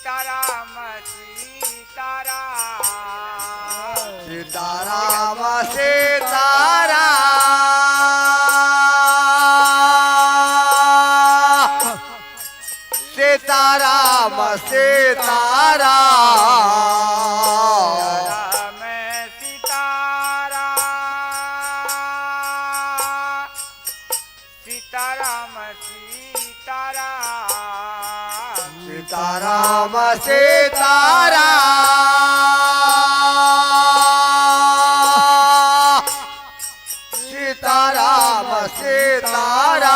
सीताराम सीताराम सीताराम सीताराम सीताराम सीताराम सीताराम सीताराम सीताराम सीताराम सीताराम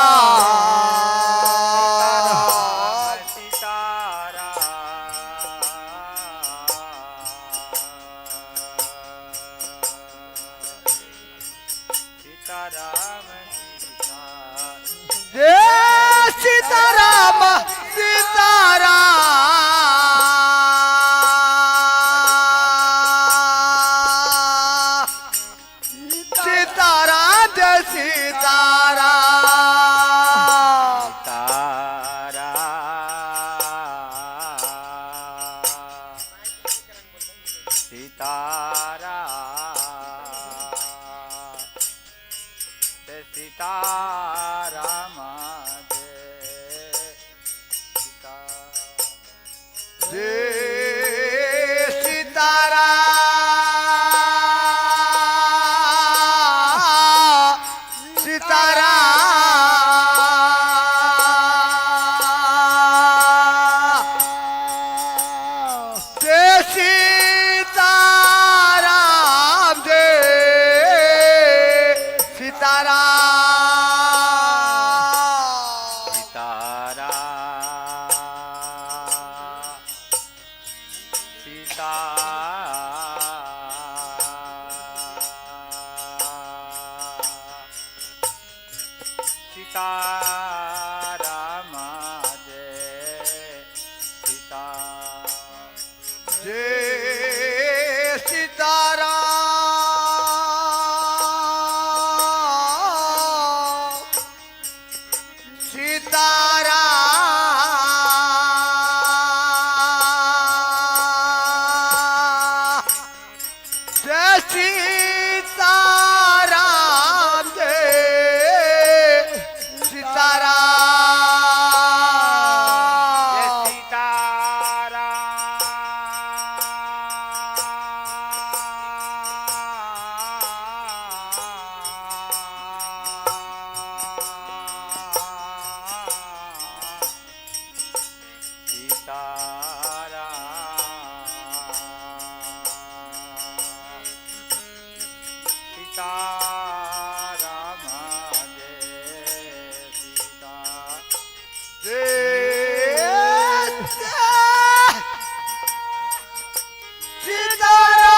सीताराम जय सीताराम सीताराम सीताराम जय सीताराम सीताराम जय सीताराम सीताराम जय सीताराम जय सीताराम सीताराम जय सीता जय सीताराम सीताराम जय सीताराम जय सीताराम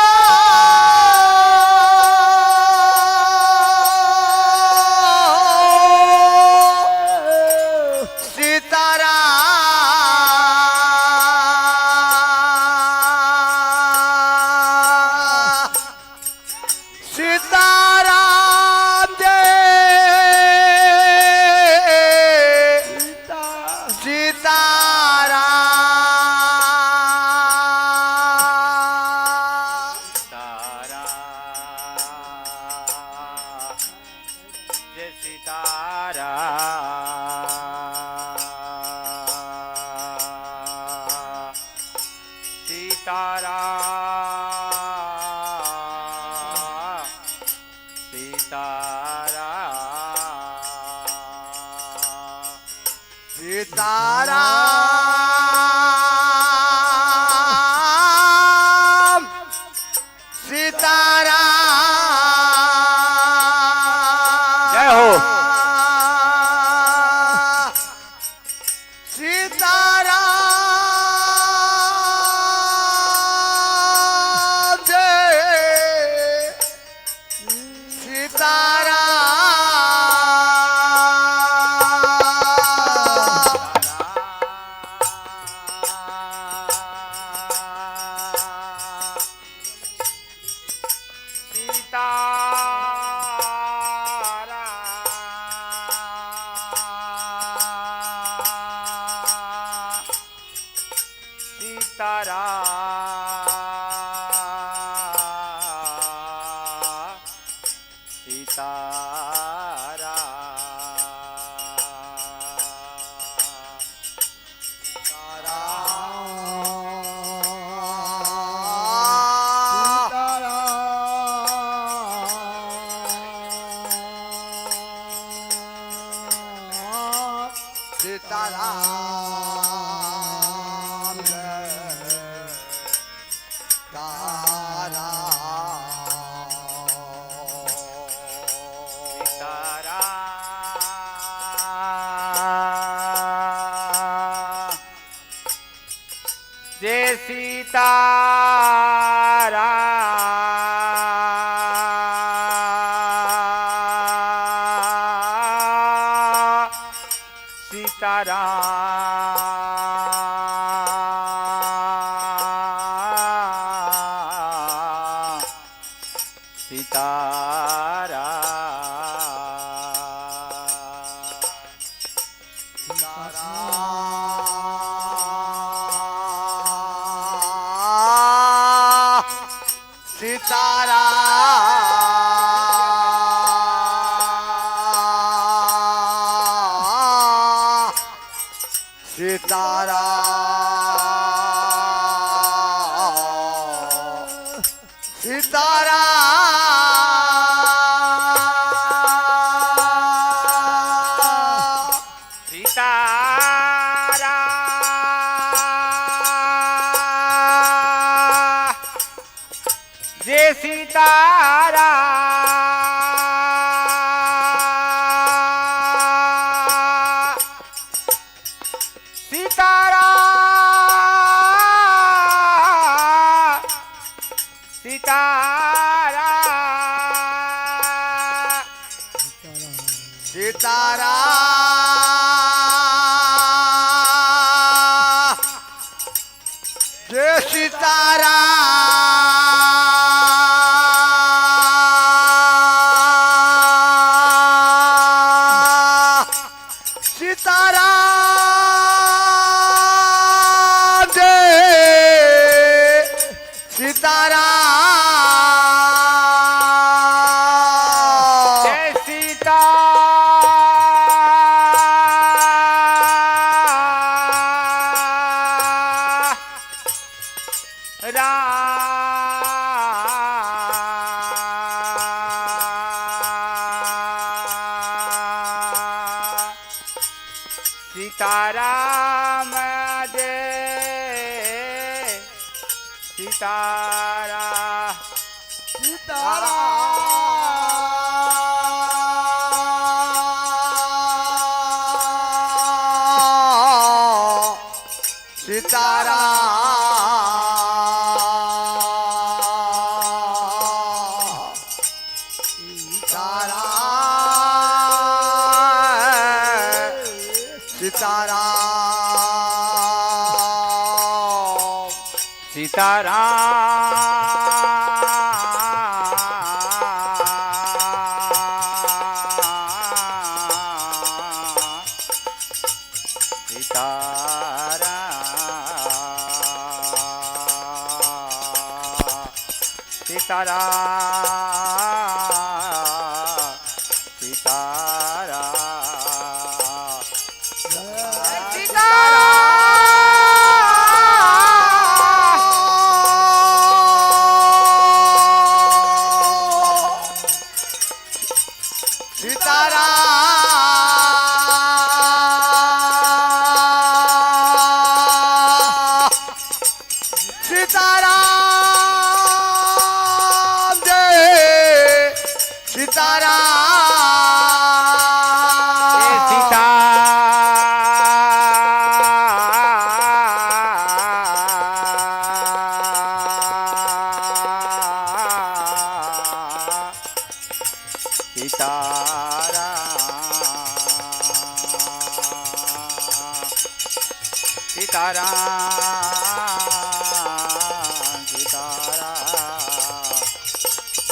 सीताराम जय सीता सीताराम जय सीताराम सीताराम जय हो सीताराम सीताराम जय सीताराम जय सीताराम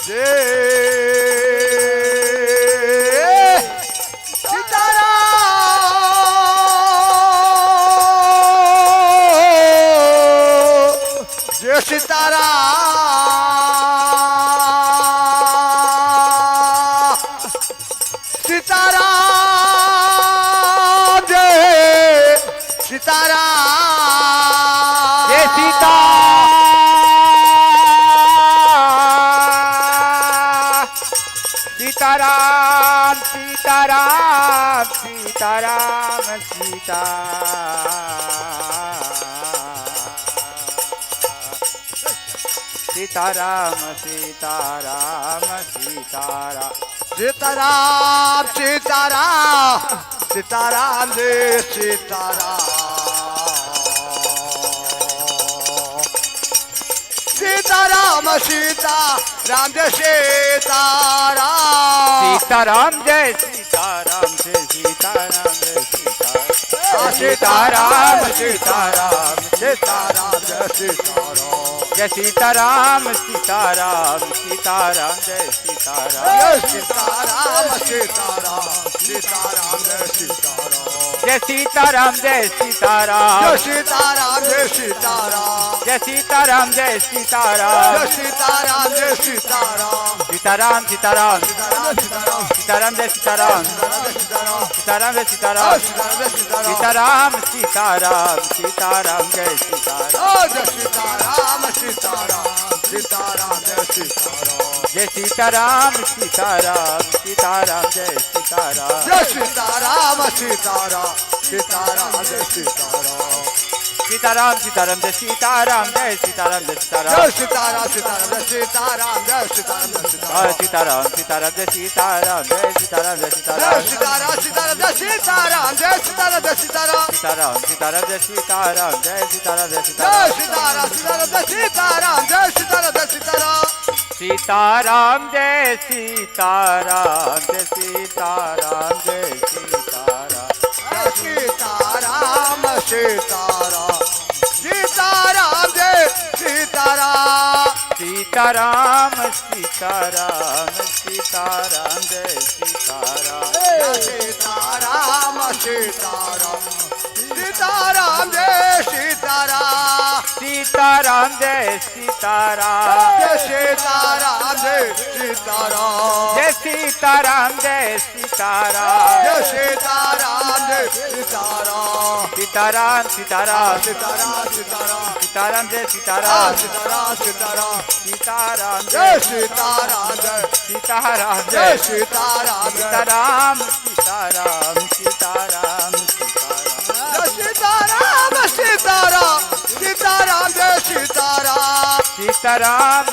जय सीताराम जय सीताराम सीताराम जय सीताराम जय सीता सीताराम सीताराम सीताराम सीता सीताराम सीताराम सीताराम सीताराम सीताराम सीताराम जय सीताराम सीताराम सीताराम जय सीताराम सीताराम जय सीताराम जय सीताराम जय सीताराम सीताराम सीताराम सीताराम जय सीताराम जय सीताराम सीताराम सीताराम जय सीताराम जय सीताराम सीताराम सीताराम जय सीताराम जय सीताराम जय सीताराम जय सीताराम जय सीताराम जय सीताराम जय सीताराम जय सीताराम जय सीताराम सीताराम सीताराम सीताराम सीताराम सीताराम जय सीताराम सीताराम जय सीताराम सीताराम जय सीताराम सीताराम जय सीताराम सीताराम सीताराम जय सीताराम जय सीताराम सीताराम सीताराम जय सीताराम जय सीताराम सीताराम सीताराम जय सीताराम जय सीताराम सीताराम सीताराम जय सीताराम सीताराम सीताराम जय सीताराम जय सीताराम जय सीताराम जय सीताराम सीताराम जय सीताराम जय सीताराम जय सीताराम सीताराम सीताराम जय सीताराम जय सीताराम जय जय सीताराम सीताराम सीताराम जय सीताराम जय सीताराम जय सीताराम सीताराम सीताराम जय सीताराम जय सीताराम जय जय सीताराम सीताराम सीताराम जय सीताराम जय सीताराम जय सीताराम सीताराम जय सीताराम जय सीताराम जय सीताराम जय सीताराम सीताराम सीताराम जय सीताराम सीताराम सीताराम सीताराम जय सीताराम जय सीताराम सीताराम सीताराम जय सीताराम सीताराम जय सीताराम जय सीताराम जय सीताराम जय सीताराम जय सीताराम जय सीताराम जय सीताराम सीताराम सीताराम सीताराम सीताराम सीताराम जय सीताराम सीताराम सीताराम सीताराम जय जय सीताराम जय सीताराम जय जय सीताराम जय सीताराम सीताराम सीताराम सीताराम जय सीताराम सीताराम सीताराम जय सीताराम सीताराम सीताराम सीताराम जय सीताराम जय सीताराम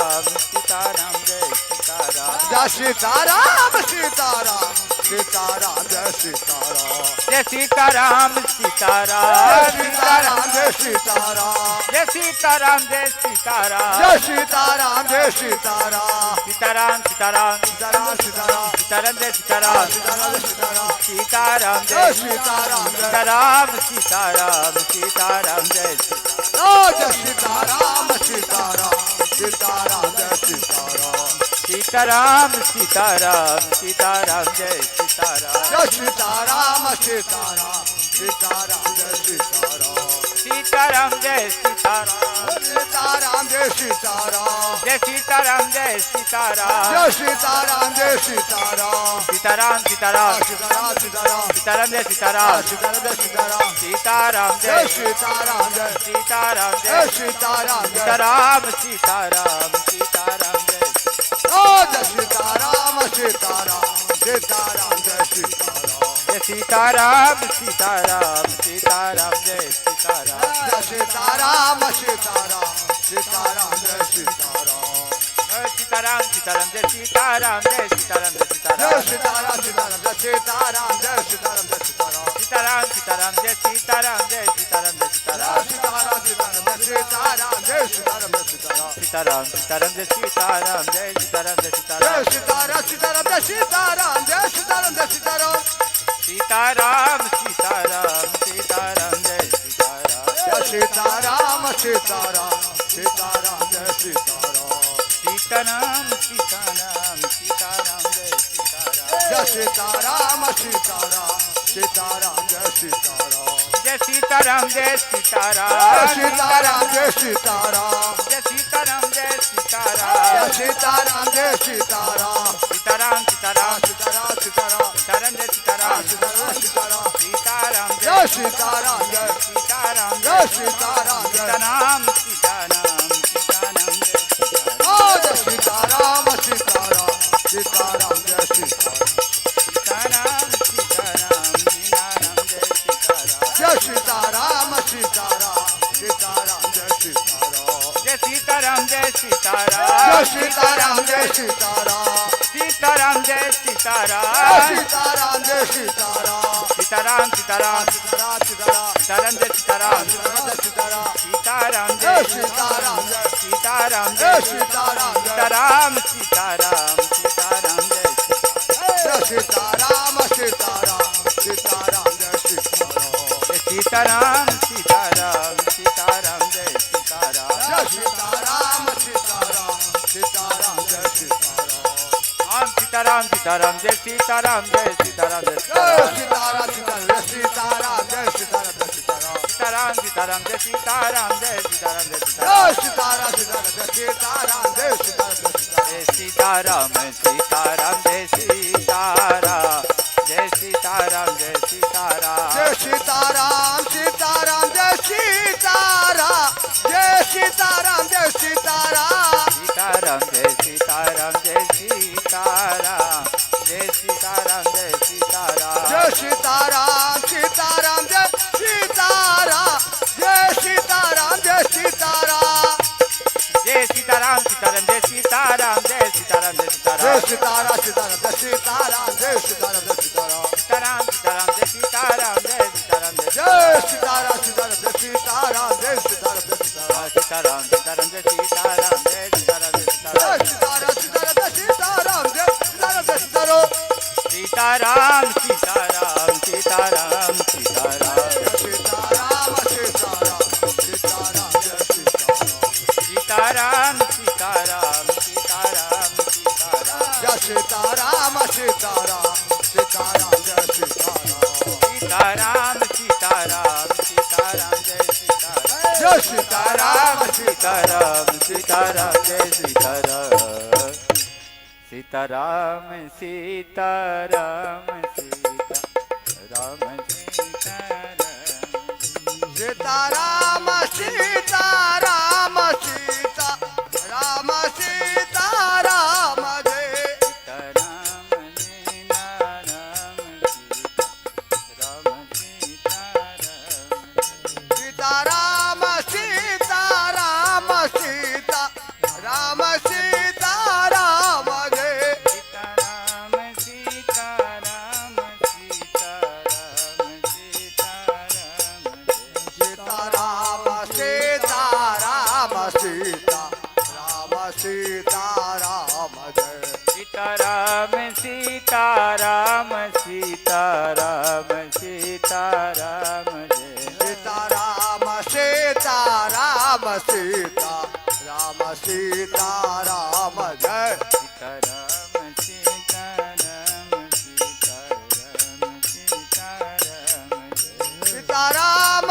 सीताराम सीताराम जय सीताराम जय सीताराम जय सीताराम सीताराम जय सीताराम जय सीताराम जय सीताराम जय सीताराम जय सीताराम सीताराम सीताराम सीताराम सीताराम सीताराम जय सीताराम सीताराम सीताराम सीताराम जय जय सीताराम जय सीताराम सीताराम सीताराम जय जय सीताराम सीताराम सीताराम जय सीताराम सीताराम सीताराम सीताराम जय सीताराम जय सीताराम सीताराम सीताराम जय सीताराम सीताराम जय सीताराम सीताराम जय सीताराम जय सीताराम जय सीताराम जय सीताराम जय सीताराम सीताराम सीताराम सीताराम सीताराम सीताराम जय सीताराम सीताराम जय सीताराम सीताराम जय जय सीताराम जय सीताराम जय जय सीताराम जय सीताराम सीताराम सीताराम जय जय सीताराम सीताराम सीताराम जय सीताराम जय सीताराम सीताराम सीताराम जय सीताराम जय सीताराम सीताराम सीताराम जय सीताराम जय सीताराम सीताराम जय सीताराम जय सीताराम जय जय सीताराम सीताराम सीताराम जय सीताराम जय सीताराम जय सीताराम सीताराम सीताराम जय सीताराम जय सीताराम जय सीताराम सीताराम सीताराम जय सीताराम जय सीताराम जय सीताराम सीताराम सीताराम जय सीताराम जय सीताराम जय जय सीताराम सीताराम सीताराम जय सीताराम जय सीताराम जय सीताराम सीताराम सीताराम सीताराम जय सीताराम जय सीताराम सीताराम सीताराम जय सीताराम सीताराम सीताराम सीताराम जय सीताराम जय सीताराम सीताराम सीताराम जय सीताराम जय सीताराम जय जय सीताराम सीताराम जय सीताराम जय सीताराम जय जय सीताराम सीताराम जय सीताराम सीताराम सीताराम सीताराम सीताराम सीताराम जय सीताराम सीताराम सीताराम सीताराम जय सीताराम जय सीताराम जय सीताराम जय सीताराम सीताराम सीताराम जय ओ जय सीताराम सीताराम सीताराम जय सीताराम सीताराम सीताराम सीताराम जय सीताराम जय सीताराम सीताराम सीताराम जय सीताराम जय सीताराम जय जय सीताराम सीताराम जय सीताराम सीताराम जय जय सीताराम सीताराम जय सीताराम सीताराम सीताराम सीताराम सीताराम सीताराम जय सीताराम सीताराम सीताराम सीताराम जय जय सीताराम जय सीताराम जय जय सीताराम जय सीताराम सीताराम सीताराम जय जय सीताराम सीताराम सीताराम जय सीताराम जय सीताराम सीताराम सीताराम जय सीताराम जय सीताराम सीताराम सीताराम जय सीताराम राम सीताराम सीताराम जय सीताराम जय सीताराम जय जय सीताराम सीताराम सीताराम जय सीताराम जय सीताराम जय सीताराम सीताराम सीताराम जय सीताराम जय सीताराम जय सीताराम जय सीताराम सीताराम जय सीताराम जय सीताराम जय सीताराम जय सीताराम सीताराम जय सीताराम जय सीताराम जय सीताराम जय सीताराम सीताराम जय सीताराम जय सीताराम जय सीताराम सीताराम जय सीताराम जय सीताराम जय सीताराम जय सीताराम जय सीताराम सीताराम जय सीताराम जय सीताराम जय सीताराम जय सीताराम सीताराम जय सीताराम जय सीताराम जय जय सीताराम सीताराम सीताराम जय सीताराम जय सीताराम जय सीताराम सीताराम सीताराम जय सीताराम जय सीताराम जय जय सीताराम सीताराम जय सीताराम जय सीताराम जय सीताराम सीताराम सीताराम जय सीताराम जय सीताराम जय जय सीताराम सीताराम सीताराम जय सीताराम जय सीताराम जय सीताराम सीताराम सीताराम सीताराम सीताराम जय सीताराम सीताराम सीताराम जय सीताराम सीताराम सीताराम सीताराम सीताराम जय सीताराम सीताराम सीताराम जय सीताराम सीताराम सीताराम सीताराम जय सीताराम जय सीताराम सीताराम सीताराम जय सीताराम सीताराम सीताराम सीताराम सीताराम सीताराम सीताराम सीताराम सीताराम जय सीताराम सीताराम सीताराम सीताराम सीताराम जय सीताराम सीताराम सीताराम सीताराम सीताराम सीताराम सीताराम जय सीताराम सीताराम सीताराम सीताराम जय सीताराम सीताराम सीताराम सीताराम जय सीताराम सीताराम सीताराम सीताराम जय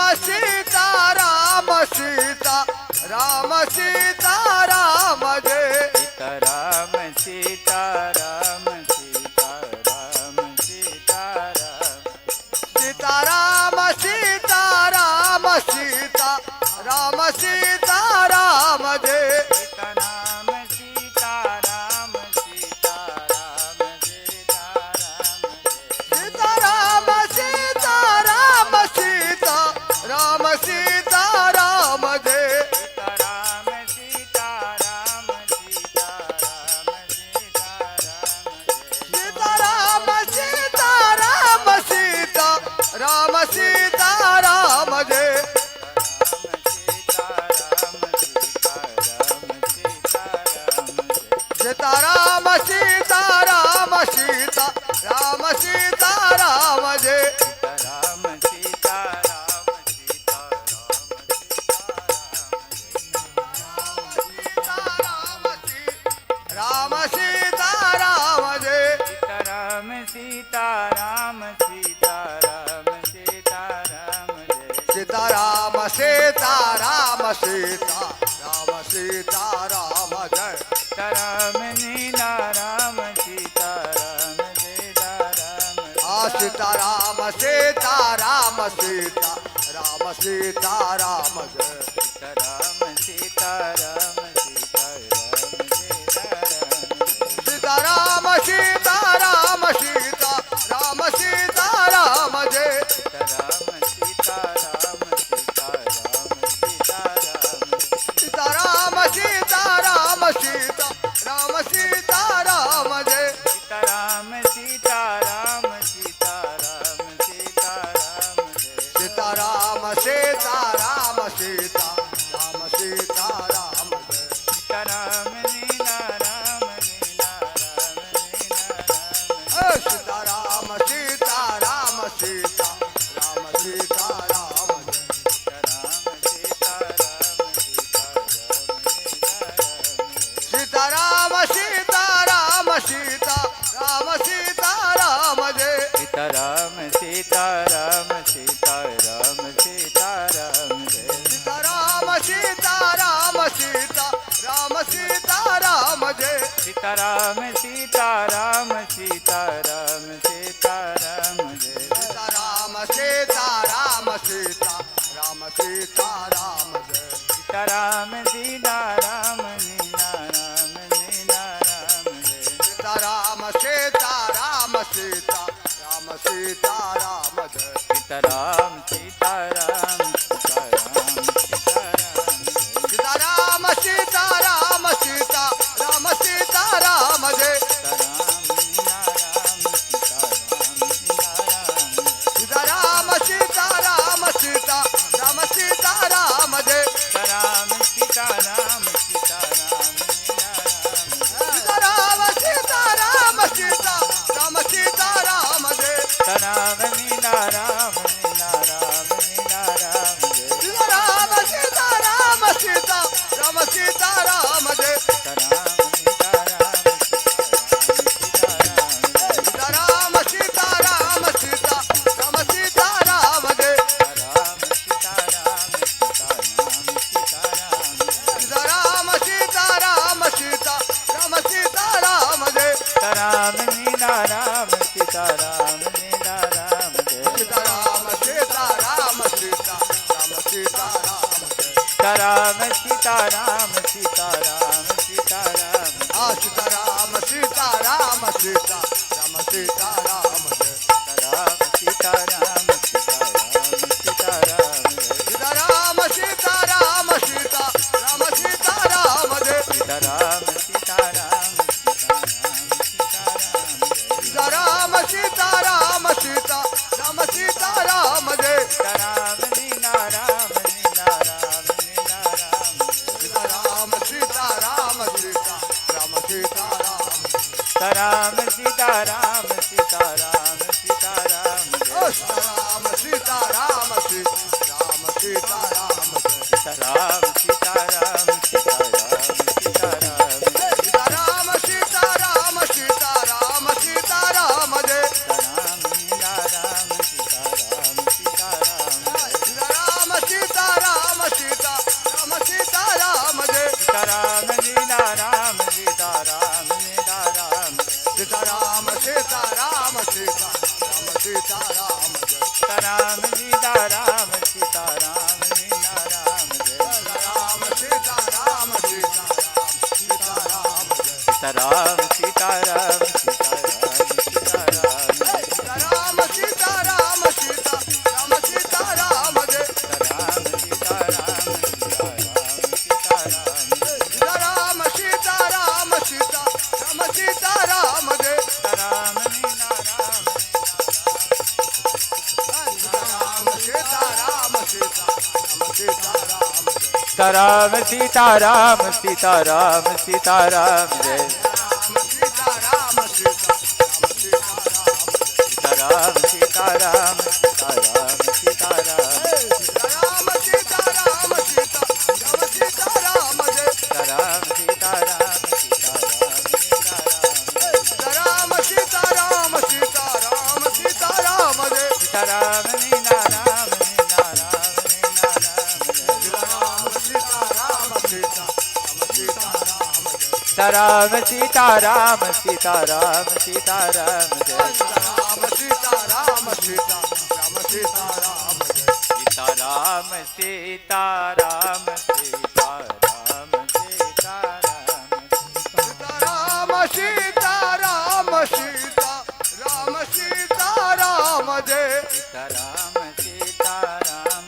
सीताराम सीताराम सीताराम सीताराम जय सीताराम सीताराम सीताराम सीताराम सीताराम सीताराम सीताराम सीताराम जय सीताराम सीताराम सीताराम सीताराम सीताराम सीताराम सीताराम सीताराम जय सीताराम सीताराम सीता राम सीता राम जय राम नीना राम सीता राम जय राम सीता राम सीता राम सीता राम सीता राम जय राम सीता राम सीता राम जय सीता राम सीता राम सीता राम सीता राम जय राम सीता राम सीता राम सीता राम सीता राम सीता राम सीता राम सीता राम जय राम सीता राम सीता राम सीता राम जय सीता राम सीता राम सीता राम सीता राम जय राम नीना राम नीना राम नीना राम सीता राम सीता राम सीता राम सीता राम जय राम सीता राम सीता राम नीना राम सीता राम सीता राम सीता राम जय सीता राम सीता राम सीता राम सीता राम जय सीता राम सीता राम सीता राम सीता राम जय सीता राम सीता राम सीता राम सीता राम जय सीता राम सीता राम सीता राम सीता राम जय सीता राम सीता राम नीना राम नीना राम जय सीता राम सीता राम सीता राम सीता राम जय सीता राम सीता राम सीता राम सीता राम जय सीता राम सीता राम सीता राम सीता राम जय सीता राम नीना राम सीता राम सीता राम जय सीता राम सीता राम सीता राम सीता राम सीता राम सीता राम जय राम नीना राम नीना राम नीना राम जय सीता राम सीता राम सीता राम सीता राम जय राम नीना राम सीता राम सीता सीता राम जय राम सीता राम सीता राम सीता राम जय राम सीता राम सीता राम सीता राम जय सीता राम सीता राम सीता राम सीता राम जय राम नीना राम सीता राम नीना राम जय सीता राम सीता राम सीता राम सीता राम जय राम सीता राम सीता राम सीता राम सीता राम सीता राम सीता राम सीता राम जय राम सीता राम सीता राम सीता राम जय सीता राम सीता राम सीता राम सीता राम जय सीता राम सीता राम सीता राम सीता राम जय सीता राम सीता राम सीता राम सीता राम जय राम नीना राम नीना राम नीना राम सीता राम सीता राम सीता राम सीता राम राम सीता राम सीता राम सीता राम जय सीता राम सीता राम सीता राम सीता राम जय राम सीता राम सीता राम सीता राम सीता राम सीता राम सीता राम सीता राम जय राम नीना राम सीता राम सीता राम सीता राम सीता राम सीता राम सीता राम जय राम नीना राम सीता राम नीना राम सीता राम सीता राम सीता राम सीता राम जय राम सीता राम सीता राम नीना राम जय राम सीता राम सीता राम सीता राम जय राम सीता राम सीता राम सीता राम सीता राम सीता राम सीता राम सीता राम जय राम सीता राम सीता राम सीता राम सीता राम सीता राम सीता राम सीता राम जय राम नीना राम राम सीता राम सीता राम सीता राम जय राम सीता राम सीता राम सीता राम जय राम सीता राम सीता राम सीता राम राम सीता राम सीता राम सीता राम सीता राम सीता राम सीता राम जय राम सीता राम सीता राम सीता राम सीता राम सीता राम सीता राम जय सीता राम नीना राम नीना राम नीना राम जय राम सीता सीताराम सीताराम सीताराम सीताराम जय राम सीताराम सीताराम सीताराम जय सीताराम सीताराम सीताराम सीताराम सीताराम सीताराम सीताराम सीताराम जय सीताराम सीताराम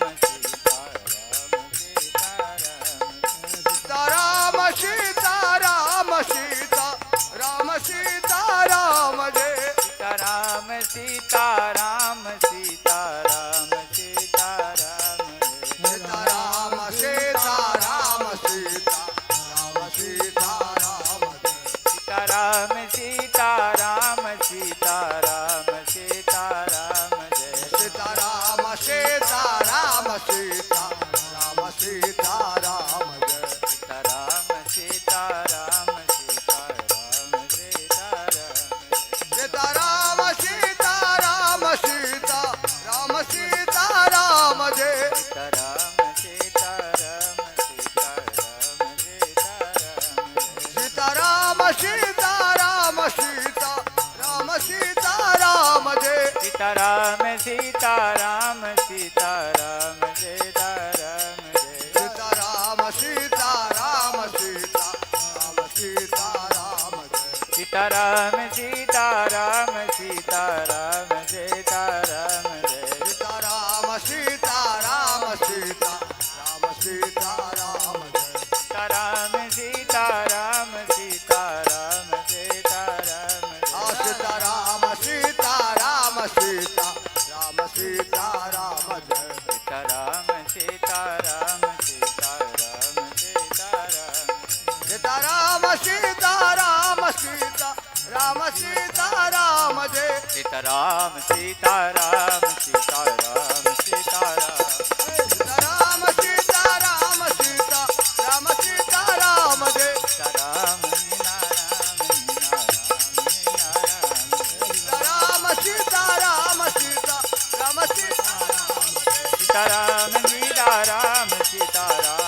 सीताराम सीताराम सीताराम सीताराम सीताराम सीताराम जय सीताराम सीताराम सीताराम सीताराम सीताराम सीताराम सीताराम सीताराम जय सीताराम सीताराम सीताराम सीताराम जय सीताराम सीताराम सीताराम सीताराम जय सीताराम सीताराम सीताराम सीताराम सीताराम सीताराम सीताराम सीताराम जय सीताराम सीताराम सीताराम सीताराम सीताराम सीताराम सीताराम जय सीताराम सीताराम सीताराम सीताराम जय सीताराम सीताराम सीताराम सीताराम जय सीताराम सीताराम सीताराम सीताराम जय सीताराम सीताराम सीताराम सीताराम जय सीताराम सीताराम सीताराम सीताराम सीताराम सीताराम सीताराम सीताराम जय सीताराम सीताराम सीताराम सीताराम सीताराम सीताराम सीताराम सीताराम जय सीताराम सीताराम सीताराम सीताराम सीताराम सीताराम सीताराम सीताराम जय सीताराम सीताराम सीताराम सीताराम सीताराम सीताराम सीताराम सीताराम सीताराम सीताराम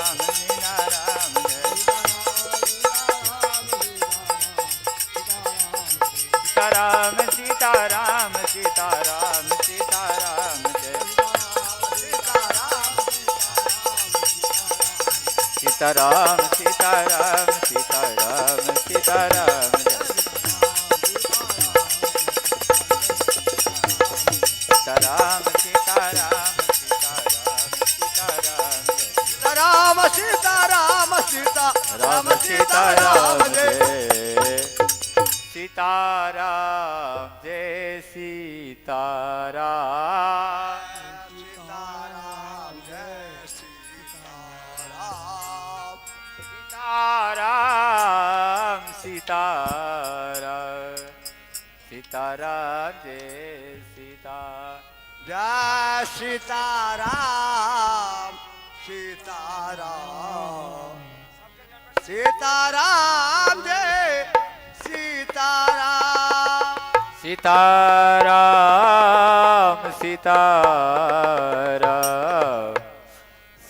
सीताराम सीताराम सीताराम जय सीताराम सीताराम सीताराम सीताराम जय सीताराम सीताराम सीताराम सीताराम जय सीताराम सीताराम सीताराम राम सीताराम जय जय सीताराम जय सीताराम सीताराम जय सीताराम सीताराम सीताराम सीताराम जय सीता जय सीताराम सीताराम सीताराम जय सीताराम सीताराम सीताराम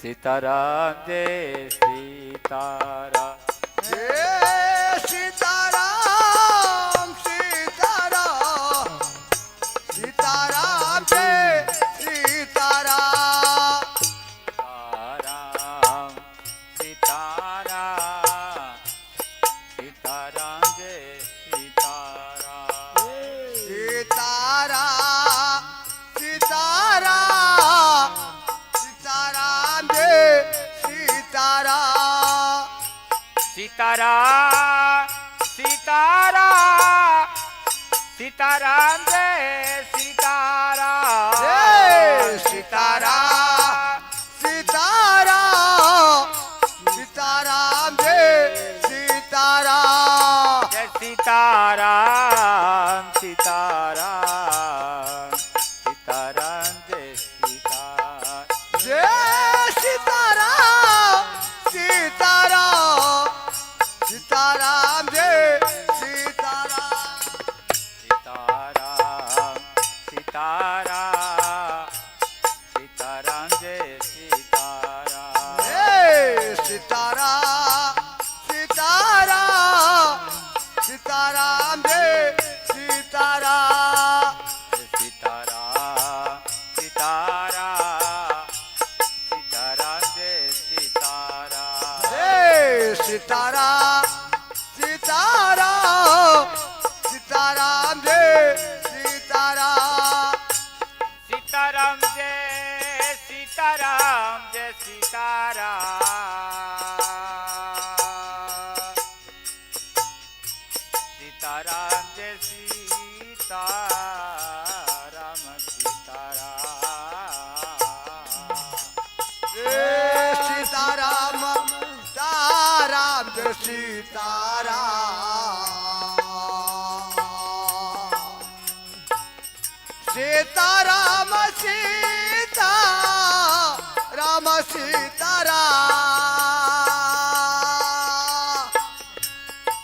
सीताराम जय सीताराम जय सीताराम सीताराम सीताराम जय सीताराम सीताराम सीताराम सीताराम जय सीताराम सीताराम सीताराम सीताराम जय सीताराम सीताराम सीताराम सीताराम जय सीताराम जय सीताराम सीताराम सीताराम जय सीताराम जय सीताराम सीताराम सीताराम जय सीताराम जय सीताराम सीताराम सीताराम जय सीताराम सीताराम सीताराम सीताराम जय सीताराम जय सीताराम सीताराम सीताराम सीताराम सीताराम जय सीताराम सीताराम जय सीताराम जय सीताराम सीताराम जय सीताराम सीताराम जय सीताराम सीताराम जय सीताराम सीताराम सीताराम सीताराम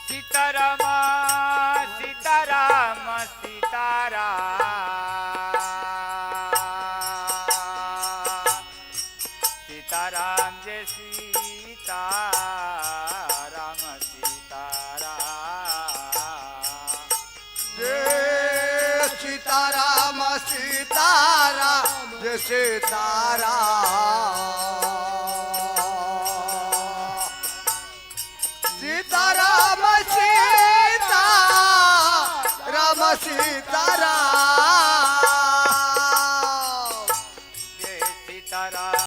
सीताराम सीताराम सीताराम सीताराम जय सीताराम सीताराम जय सीताराम सीताराम जय सीताराम सीताराम सीताराम सीताराम